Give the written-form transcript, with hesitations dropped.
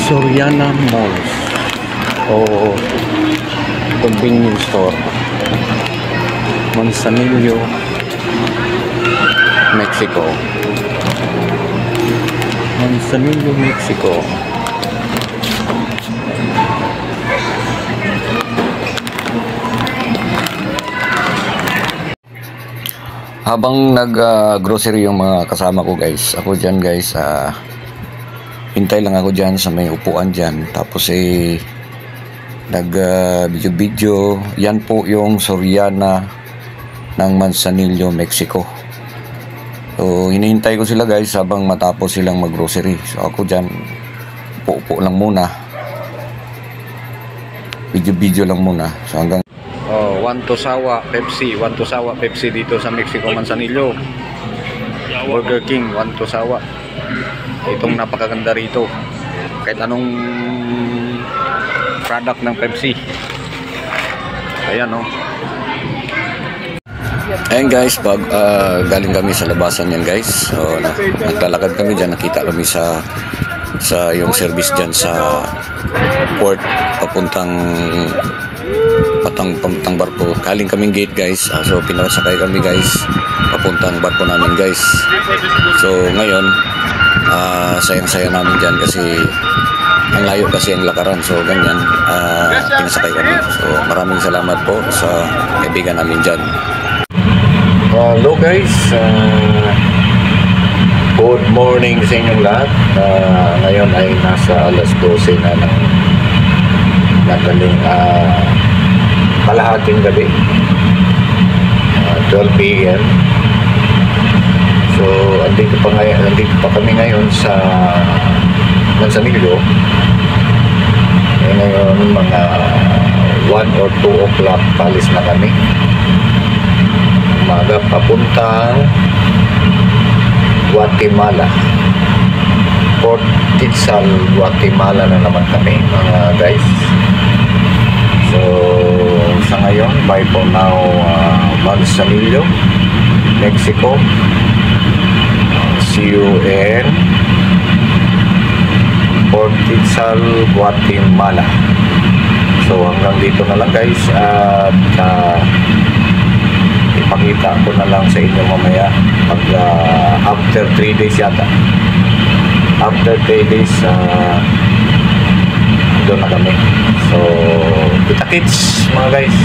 Soriana Malls o convenience store, Manzanillo, Mexico. Manzanillo, Mexico. Habang nag-grocery yung mga kasama ko guys, ako dyan guys, hintay lang ako dyan sa may upuan dyan. Tapos nag-video-video. Yan po yung Soriana ng Manzanillo, Mexico. So hinihintay ko sila guys habang matapos silang mag-grocery. So ako dyan, upo lang muna. Video-video lang muna. So hanggang One to Sawa Pepsi dito sa Mexico, Manzanillo. Burger King, One to Sawa. Itong napakaganda rito. Kahit anong product ng Pepsi. Ayan oh. Ayan guys, galing kami sa labasan yan guys. So naglalakad kami dyan, nakita kami sa yung service dyan sa port papuntang barko. Kaling kaming gate guys. So pinasakay kami guys papuntang barko namin guys. So ngayon sayang-saya namin dyan kasi ang layo kasi ang lakaran. So ganyan, pinasakay kami. So maraming salamat po sa kaibigan namin dyan. Hello guys, good morning sa inyong lahat. Ngayon ay nasa alas 12 na ng kalahating gabi, 12 p.m. So andito pa kami ngayon sa Manzanillo. Ngayon mga 1 or 2 o'clock palis na kami. Umaga papuntang Guatemala, Port Quezal, Guatemala na naman kami mga guys. So sa ngayon, bye for now, Manzanillo, Mexico. See you in Port Quezal, Guatemala. So hanggang dito na lang guys, at ipakita ko na lang sa inyo mamaya pag after 3 days yata. After 3 days doon na kami. So kita kits mga guys.